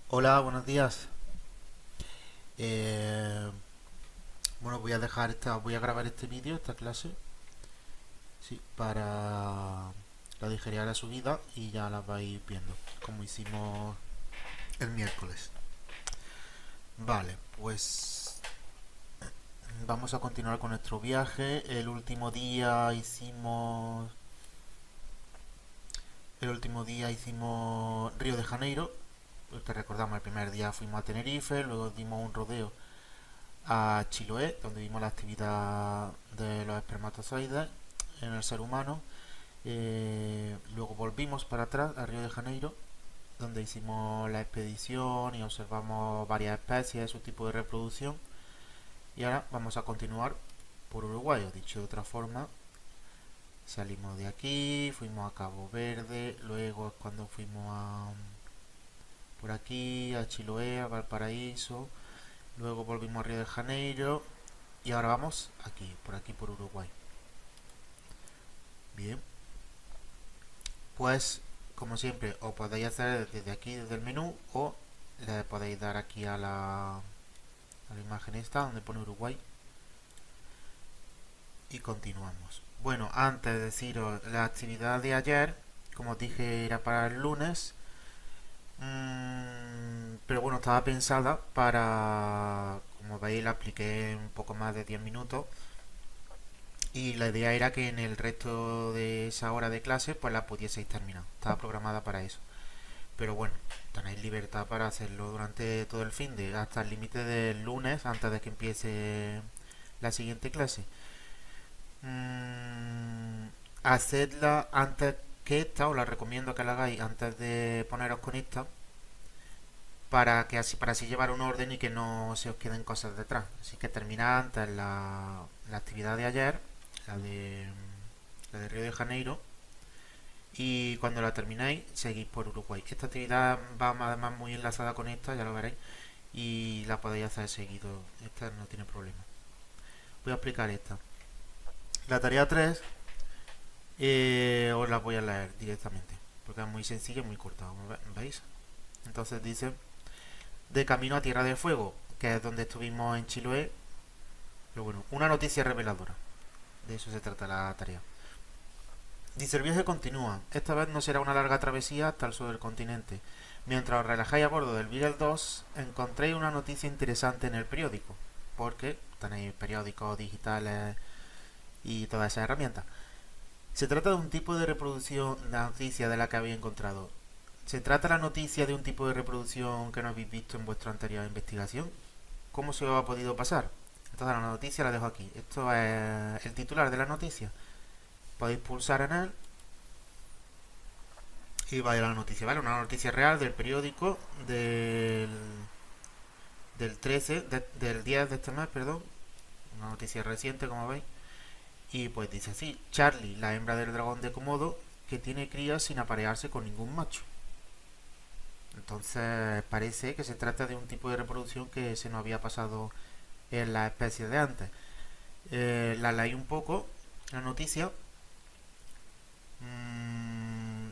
Hola, buenos días. Eh, bueno, voy a grabar este vídeo, esta clase, sí, para la digerir a la subida y ya la vais viendo, como hicimos el miércoles. Vale, pues vamos a continuar con nuestro viaje. El último día hicimos Río de Janeiro. Te recordamos, el primer día fuimos a Tenerife, luego dimos un rodeo a Chiloé, donde vimos la actividad de los espermatozoides en el ser humano. Luego volvimos para atrás a Río de Janeiro, donde hicimos la expedición y observamos varias especies, su tipo de reproducción. Y ahora vamos a continuar por Uruguay, o dicho de otra forma, salimos de aquí, fuimos a Cabo Verde, luego es cuando fuimos por aquí, a Chiloé, a Valparaíso, luego volvimos a Río de Janeiro y ahora vamos aquí por Uruguay. Bien, pues como siempre, o podéis hacer desde aquí, desde el menú, o le podéis dar aquí a la imagen esta donde pone Uruguay y continuamos. Bueno, antes de deciros la actividad de ayer, como os dije, era para el lunes, pero bueno, estaba pensada para, como veis, la apliqué un poco más de 10 minutos y la idea era que en el resto de esa hora de clase pues la pudieseis terminar. Estaba programada para eso. Pero bueno, tenéis libertad para hacerlo durante todo el fin de hasta el límite del lunes antes de que empiece la siguiente clase. Hacedla antes que esta, os la recomiendo que la hagáis antes de poneros con esta, para así llevar un orden y que no se os queden cosas detrás. Así que terminad antes la actividad de ayer, la de, la de Río de Janeiro, y cuando la terminéis seguís por Uruguay. Esta actividad va además muy enlazada con esta, ya lo veréis, y la podéis hacer seguido, esta no tiene problema. Voy a explicar esta. La tarea 3 os la voy a leer directamente, porque es muy sencilla y muy corta, ¿veis? Entonces dice, de camino a Tierra del Fuego, que es donde estuvimos en Chiloé, pero bueno, una noticia reveladora. De eso se trata la tarea. Dice, el viaje continúa. Esta vez no será una larga travesía hasta el sur del continente. Mientras os relajáis a bordo del Beagle 2, encontréis una noticia interesante en el periódico, porque tenéis periódicos digitales y todas esas herramientas. Se trata de un tipo de reproducción, la noticia de la que habéis encontrado. ¿Se trata la noticia de un tipo de reproducción que no habéis visto en vuestra anterior investigación? ¿Cómo se os ha podido pasar? Entonces la noticia la dejo aquí. Esto es el titular de la noticia. Podéis pulsar en él y vaya la noticia, ¿vale? Una noticia real del periódico del 13, del 10 de este mes, perdón. Una noticia reciente, como veis. Y pues dice así, Charlie, la hembra del dragón de Komodo, que tiene crías sin aparearse con ningún macho. Entonces parece que se trata de un tipo de reproducción que se nos había pasado en la especie de antes. La leí un poco, la noticia.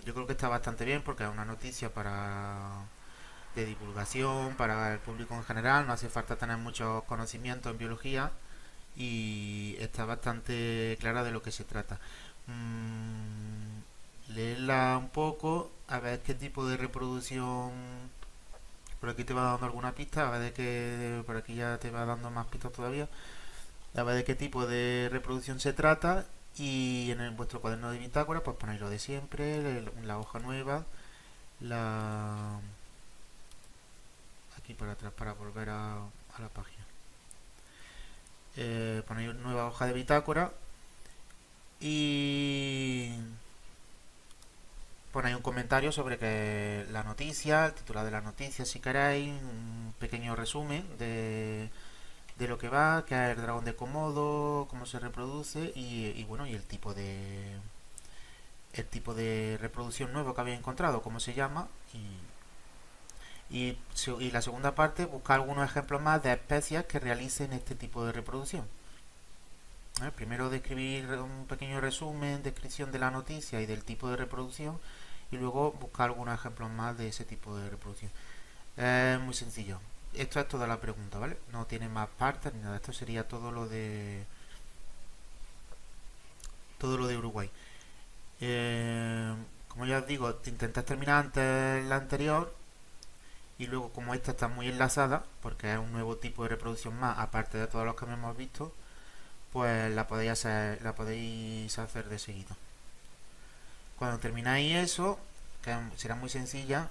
Yo creo que está bastante bien porque es una noticia de divulgación para el público en general. No hace falta tener muchos conocimientos en biología y está bastante clara de lo que se trata. Leerla un poco, a ver qué tipo de reproducción. Por aquí te va dando alguna pista, a ver de qué. Por aquí ya te va dando más pistas todavía. A ver de qué tipo de reproducción se trata. Y vuestro cuaderno de bitácora, pues ponéis lo de siempre, la hoja nueva, la. Aquí para atrás para volver a la página. Ponéis nueva hoja de bitácora y ponéis un comentario sobre que la noticia, el titular de la noticia si queréis, un pequeño resumen de lo que va, que es el dragón de Komodo, cómo se reproduce y bueno, y el tipo de reproducción nuevo que habéis encontrado, cómo se llama y la segunda parte, buscar algunos ejemplos más de especies que realicen este tipo de reproducción. Primero describir un pequeño resumen, descripción de la noticia y del tipo de reproducción y luego buscar algunos ejemplos más de ese tipo de reproducción. Es muy sencillo. Esto es toda la pregunta, ¿vale? No tiene más partes ni nada. Esto sería todo lo de Uruguay. Como ya os digo, intentas terminar antes la anterior y luego como esta está muy enlazada, porque es un nuevo tipo de reproducción más, aparte de todos los que hemos visto, pues la podéis hacer de seguido. Cuando termináis eso, que será muy sencilla,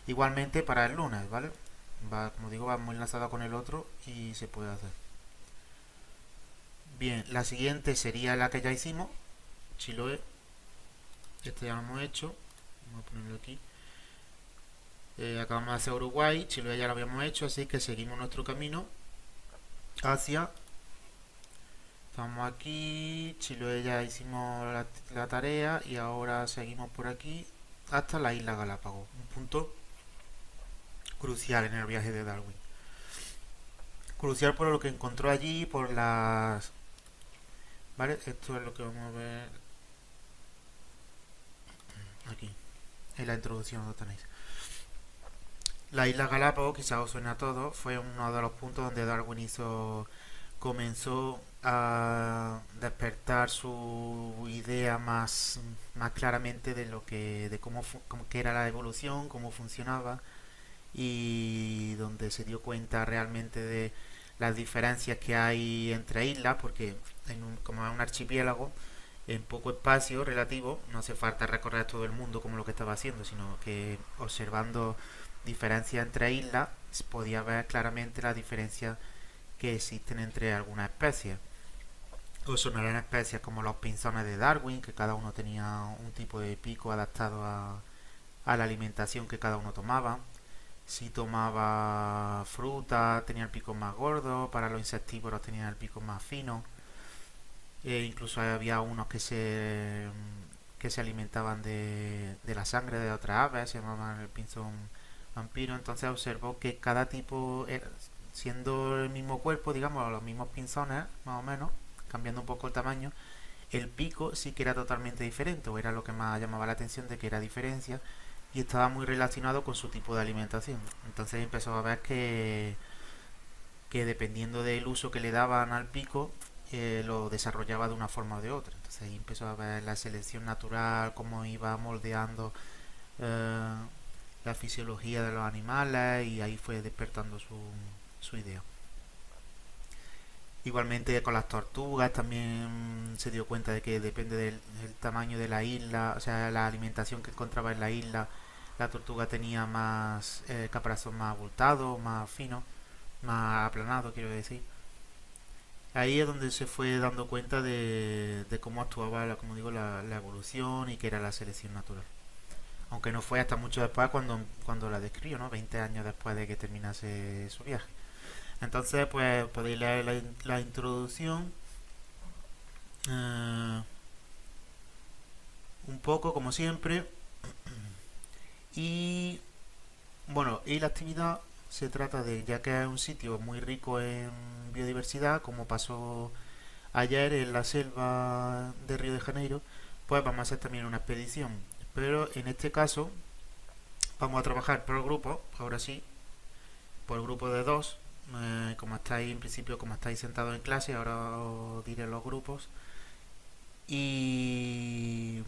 igualmente para el lunes, ¿vale? Como digo, va muy enlazada con el otro y se puede hacer. Bien, la siguiente sería la que ya hicimos, Chiloé. Este ya lo hemos hecho. Vamos a ponerlo aquí. Acabamos de hacer Uruguay, Chiloé ya lo habíamos hecho, así que seguimos nuestro camino hacia. Estamos aquí, Chiloé ya hicimos la tarea y ahora seguimos por aquí hasta la isla Galápagos, un punto crucial en el viaje de Darwin. Crucial por lo que encontró allí, por las... ¿Vale? Esto es lo que vamos a ver aquí, en la introducción lo tenéis. La isla Galápagos, quizás os suena a todos, fue uno de los puntos donde Darwin comenzó a despertar su idea más claramente de lo de cómo que era la evolución, cómo funcionaba y donde se dio cuenta realmente de las diferencias que hay entre islas, porque como es un archipiélago, en poco espacio relativo, no hace falta recorrer todo el mundo como lo que estaba haciendo, sino que observando diferencias entre islas podía ver claramente la diferencia que existen entre algunas especies. O sonarán especies como los pinzones de Darwin, que cada uno tenía un tipo de pico adaptado a la alimentación que cada uno tomaba. Si tomaba fruta tenía el pico más gordo, para los insectívoros tenía el pico más fino. Incluso había unos que se alimentaban de la sangre de otras aves, se llamaban el pinzón vampiro. Entonces observó que cada tipo, siendo el mismo cuerpo, digamos, los mismos pinzones, más o menos, cambiando un poco el tamaño, el pico sí que era totalmente diferente, o era lo que más llamaba la atención de que era diferencia, y estaba muy relacionado con su tipo de alimentación. Entonces empezó a ver que dependiendo del uso que le daban al pico, lo desarrollaba de una forma o de otra. Entonces ahí empezó a ver la selección natural, cómo iba moldeando eh, la fisiología de los animales, y ahí fue despertando su idea. Igualmente con las tortugas también se dio cuenta de que depende del tamaño de la isla, o sea, la alimentación que encontraba en la isla, la tortuga tenía más caparazón más abultado, más fino, más aplanado, quiero decir. Ahí es donde se fue dando cuenta de cómo actuaba, como digo, la evolución y que era la selección natural. Aunque no fue hasta mucho después cuando la describió, ¿no? 20 años después de que terminase su viaje. Entonces, pues podéis leer la introducción eh, un poco, como siempre. Y bueno, y la actividad se trata de, ya que es un sitio muy rico en biodiversidad, como pasó ayer en la selva de Río de Janeiro, pues vamos a hacer también una expedición. Pero en este caso vamos a trabajar por grupo, ahora sí, por grupo de dos. Como estáis en principio, como estáis sentados en clase, ahora os diré los grupos. Y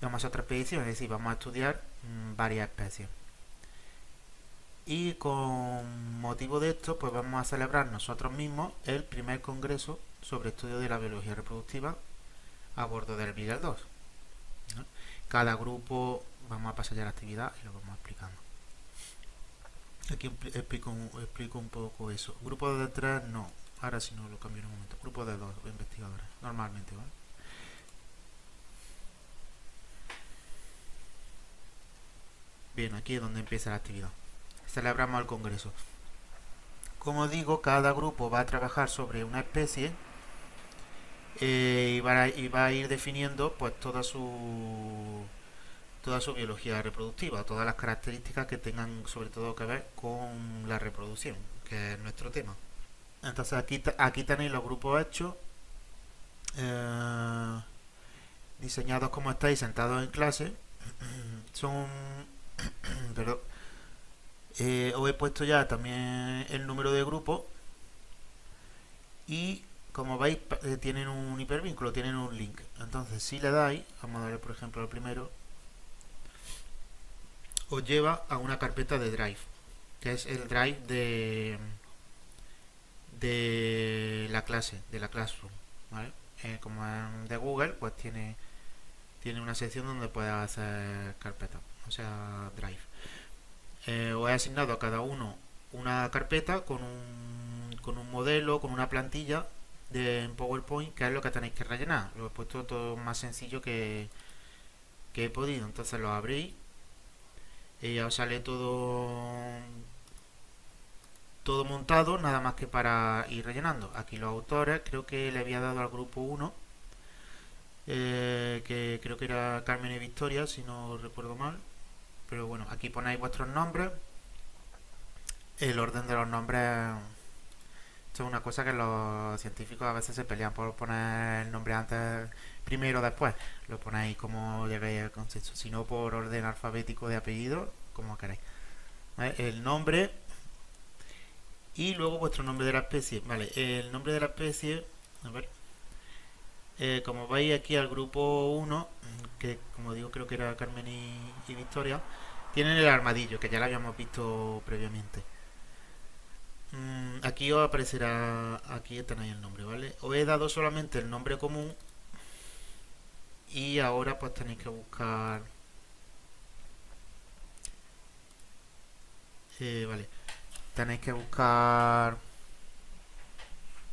vamos a hacer otra expedición, es decir, vamos a estudiar varias especies. Y con motivo de esto, pues vamos a celebrar nosotros mismos el primer congreso sobre estudio de la biología reproductiva a bordo del Beagle 2. ¿No? Cada grupo, vamos a pasar ya a la actividad y lo vamos explicando. Aquí explico un poco eso. Grupo de tres, no. Ahora sí no lo cambio en un momento. Grupo de dos investigadores, normalmente, ¿vale? Bien, aquí es donde empieza la actividad. Celebramos el congreso. Como digo, cada grupo va a trabajar sobre una especie y va a ir definiendo pues toda su biología reproductiva, todas las características que tengan sobre todo que ver con la reproducción, que es nuestro tema. Entonces aquí tenéis los grupos hechos, eh, diseñados como estáis sentados en clase. Son, perdón, Os he puesto ya también el número de grupo y como veis tienen un hipervínculo, tienen un link. Entonces si le dais, vamos a darle por ejemplo al primero, os lleva a una carpeta de Drive, que es el Drive de la clase, de la Classroom, ¿vale? Como es de Google, pues tiene una sección donde puedes hacer carpetas, o sea, Drive. Os he asignado a cada uno una carpeta con un modelo, con una plantilla en PowerPoint, que es lo que tenéis que rellenar. Lo he puesto todo más sencillo que he podido. Entonces lo abrís y ya os sale todo montado, nada más que para ir rellenando. Aquí los autores, creo que le había dado al grupo 1, que creo que era Carmen y Victoria, si no recuerdo mal. Pero bueno, aquí ponéis vuestros nombres. El orden de los nombres, esto es una cosa que los científicos a veces se pelean por poner el nombre antes, primero o después. Lo ponéis como lleguéis al consenso, si no por orden alfabético de apellido, como queréis. ¿Vale? El nombre y luego vuestro nombre de la especie. Vale, el nombre de la especie, a ver, como veis aquí al grupo 1, que como digo creo que era Carmen y Victoria, tienen el armadillo, que ya lo habíamos visto previamente. Aquí os aparecerá, aquí tenéis el nombre, ¿vale? Os he dado solamente el nombre común y ahora pues tenéis que buscar, vale, tenéis que buscar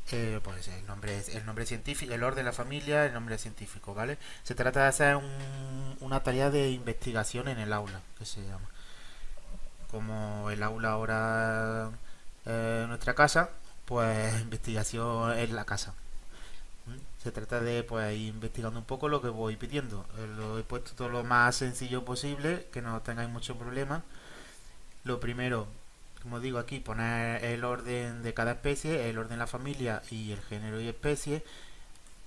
pues el nombre científico, el orden de la familia, el nombre científico, ¿vale? Se trata de hacer una tarea de investigación en el aula, que se llama. Como el aula ahora nuestra casa, pues investigación en la casa. Se trata de pues ir investigando un poco lo que voy pidiendo. Lo he puesto todo lo más sencillo posible, que no tengáis mucho problema. Lo primero, como digo aquí, poner el orden de cada especie, el orden de la familia y el género y especie.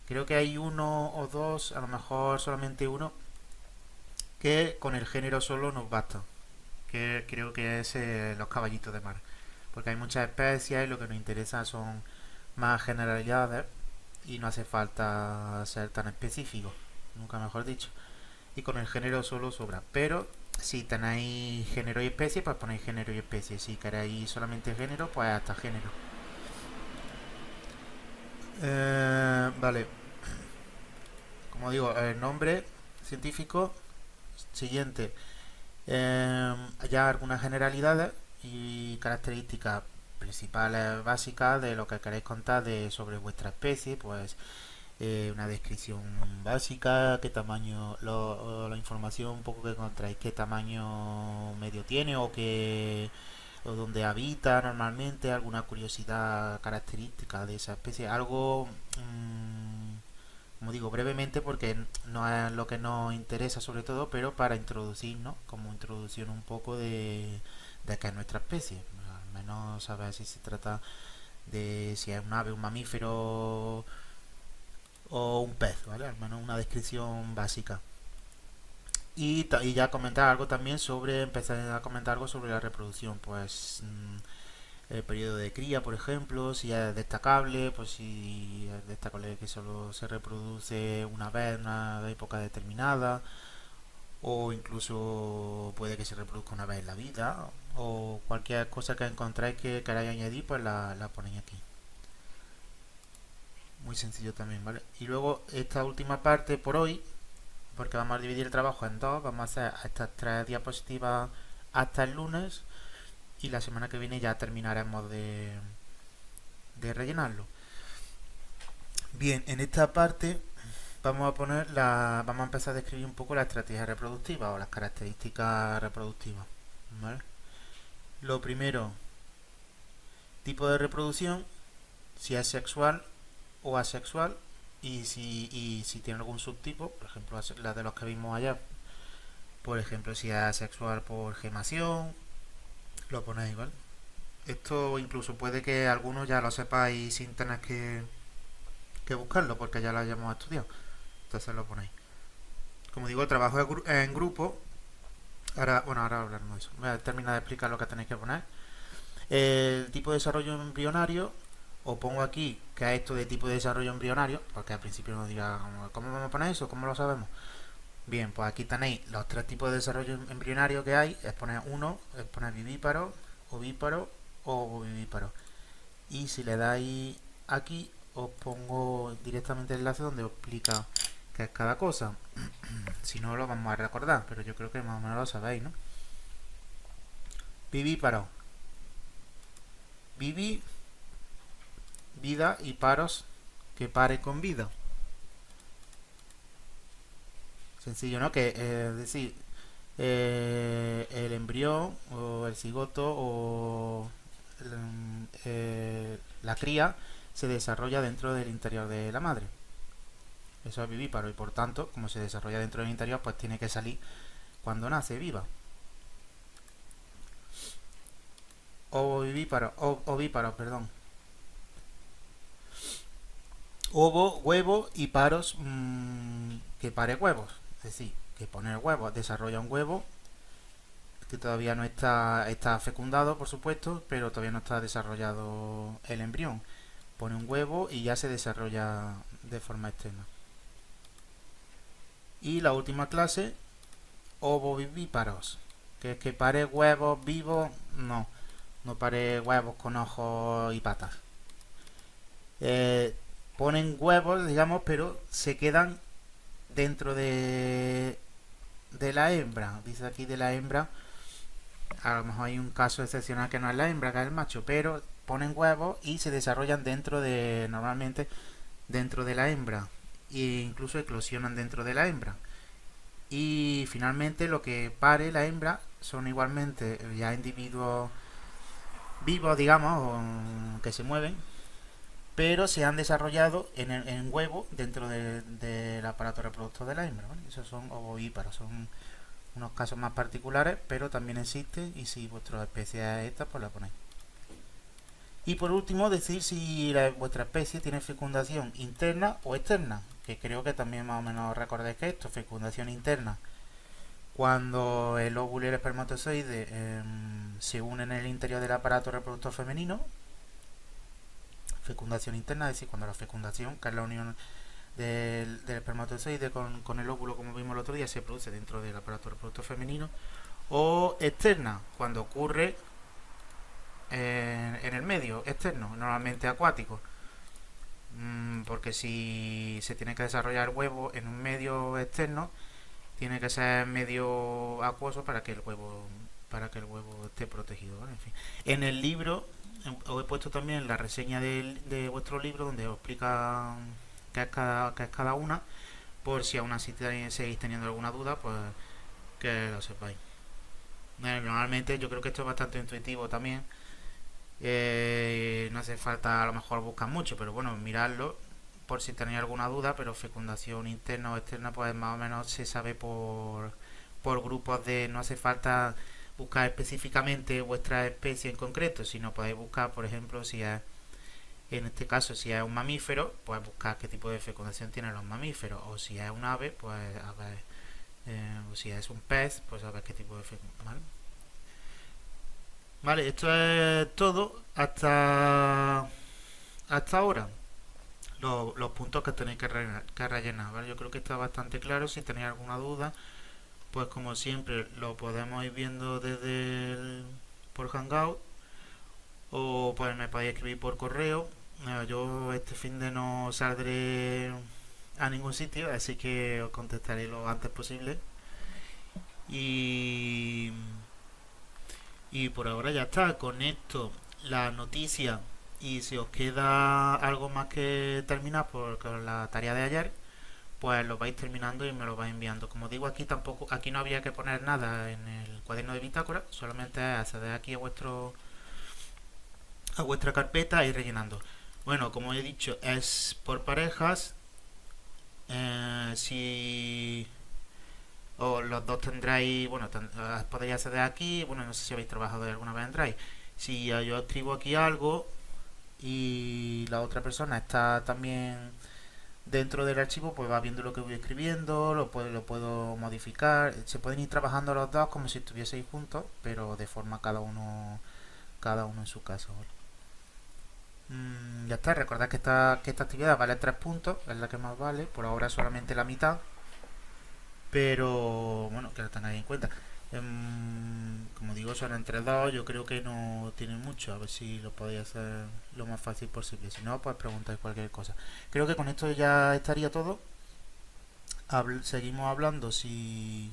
Creo que hay uno o dos, a lo mejor solamente uno, que con el género solo nos basta. Que creo que es los caballitos de mar. Porque hay muchas especies y lo que nos interesa son más generalidades y no hace falta ser tan específico, nunca mejor dicho. Y con el género solo sobra. Pero si tenéis género y especie, pues ponéis género y especie. Si queréis solamente género, pues hasta género. Vale, como digo, el nombre científico. Siguiente, ya algunas generalidades y características principales básicas de lo que queréis contar sobre vuestra especie, pues una descripción básica, qué tamaño, la información un poco que encontráis, qué tamaño medio tiene o dónde habita normalmente, alguna curiosidad característica de esa especie, algo, como digo, brevemente porque no es lo que nos interesa sobre todo, pero para introducir, ¿no? Como introducción un poco de qué es nuestra especie, al menos saber si se trata de si es un ave, un mamífero o un pez, ¿vale? Al menos una descripción básica. Y ya comentar algo también empezar a comentar algo sobre la reproducción, pues el periodo de cría, por ejemplo, si es destacable, pues si es destacable que solo se reproduce una vez en una época determinada, o incluso puede que se reproduzca una vez en la vida, o cualquier cosa que encontráis que queráis añadir, pues la ponéis aquí. Muy sencillo también, ¿vale? Y luego esta última parte por hoy, porque vamos a dividir el trabajo en dos, vamos a hacer estas 3 diapositivas hasta el lunes y la semana que viene ya terminaremos de rellenarlo. Bien, en esta parte vamos a empezar a describir un poco la estrategia reproductiva o las características reproductivas, ¿vale? Lo primero, tipo de reproducción, si es sexual o asexual y si tiene algún subtipo, por ejemplo la de los que vimos allá, por ejemplo si es asexual por gemación, lo ponéis, ¿vale? Esto incluso puede que algunos ya lo sepáis sin tener que buscarlo porque ya lo hayamos estudiado, entonces lo ponéis. Como digo, el trabajo en grupo Ahora hablaremos de eso. Voy a terminar de explicar lo que tenéis que poner. El tipo de desarrollo embrionario, os pongo aquí que es esto de tipo de desarrollo embrionario, porque al principio nos diga, ¿cómo vamos a poner eso? ¿Cómo lo sabemos? Bien, pues aquí tenéis los tres tipos de desarrollo embrionario que hay. Es poner uno, es poner vivíparo, ovíparo o ovivíparo. Y si le dais aquí, os pongo directamente el enlace donde os explica qué es cada cosa. Si no, lo vamos a recordar, pero yo creo que más o menos lo sabéis, ¿no? Vivíparo. Viví, vida, y paros, que pare con vida. Sencillo, ¿no? Que es decir, el embrión o el cigoto o la cría se desarrolla dentro del interior de la madre. Eso es vivíparo y por tanto, como se desarrolla dentro del interior, pues tiene que salir cuando nace viva. Ovíparo, perdón. Ovo, huevo y paros, que pare huevos. Es decir, que pone el huevo, desarrolla un huevo que todavía no está fecundado, por supuesto, pero todavía no está desarrollado el embrión. Pone un huevo y ya se desarrolla de forma externa. Y la última clase, ovovivíparos, que es que pare huevos vivos, no pare huevos con ojos y patas. Ponen huevos, digamos, pero se quedan dentro de la hembra. Dice aquí de la hembra. A lo mejor hay un caso excepcional que no es la hembra, que es el macho, pero ponen huevos y se desarrollan normalmente dentro de la hembra. E incluso eclosionan dentro de la hembra. Y finalmente lo que pare la hembra son igualmente ya individuos vivos, digamos, que se mueven, pero se han desarrollado en huevo dentro del aparato reproductor de la hembra, ¿vale? Esos son ovovíparos, son unos casos más particulares, pero también existen y si vuestra especie es esta, pues la ponéis. Y por último, decir si vuestra especie tiene fecundación interna o externa, que creo que también más o menos recordáis que esto, fecundación interna, cuando el óvulo y el espermatozoide se unen en el interior del aparato reproductor femenino. Fecundación interna, es decir, cuando la fecundación, que es la unión del espermatozoide con el óvulo, como vimos el otro día, se produce dentro del aparato reproductor femenino. O externa, cuando ocurre en el medio externo, normalmente acuático. Porque si se tiene que desarrollar huevo en un medio externo, tiene que ser medio acuoso para que el huevo esté protegido, ¿vale? En fin. En el libro os he puesto también la reseña de vuestro libro donde os explica qué es cada una, por si aún así seguís teniendo alguna duda, pues que lo sepáis. Normalmente yo creo que esto es bastante intuitivo también. No hace falta a lo mejor buscar mucho, pero bueno, miradlo por si tenéis alguna duda, pero fecundación interna o externa pues más o menos se sabe por grupos de... No hace falta buscar específicamente vuestra especie en concreto, sino podéis buscar, por ejemplo, si es, en este caso, si es un mamífero, pues buscar qué tipo de fecundación tienen los mamíferos, o si es un ave, pues a ver, o si es un pez, pues a ver qué tipo de fecundación, ¿vale? Vale, esto es todo hasta ahora. Los puntos que tenéis que rellenar, ¿vale? Yo creo que está bastante claro. Si tenéis alguna duda, pues como siempre lo podemos ir viendo por Hangout, o pues me podéis escribir por correo. Yo este fin de no saldré a ningún sitio, así que os contestaré lo antes posible. Y, y por ahora ya está. Con esto, la noticia. Y si os queda algo más que terminar con la tarea de ayer, pues lo vais terminando y me lo vais enviando. Como digo, aquí no había que poner nada en el cuaderno de bitácora, solamente acceder aquí a vuestra carpeta e ir rellenando. Bueno, como he dicho, es por parejas. Si o los dos tendráis, bueno, podéis acceder aquí. Bueno, no sé si habéis trabajado alguna vez en Drive. Si yo escribo aquí algo y la otra persona está también Dentro del archivo pues va viendo lo que voy escribiendo, lo puedo modificar, se pueden ir trabajando los dos como si estuvieseis juntos, pero de forma cada uno en su caso, ¿vale? Ya está, recordad que esta actividad vale 3 puntos, es la que más vale, por ahora solamente la mitad, pero bueno, que lo tengáis en cuenta. Como digo, son entre dos, yo creo que no tienen mucho, a ver si lo podéis hacer lo más fácil posible. Si no, pues preguntáis cualquier cosa. Creo que con esto ya estaría todo. Seguimos hablando si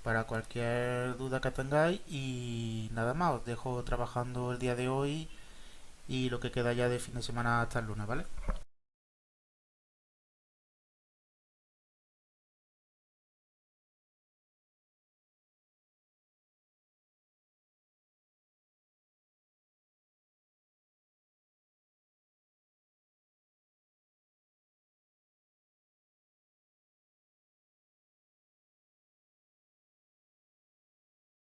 para cualquier duda que tengáis y nada más, os dejo trabajando el día de hoy y lo que queda ya de fin de semana hasta el lunes, ¿vale?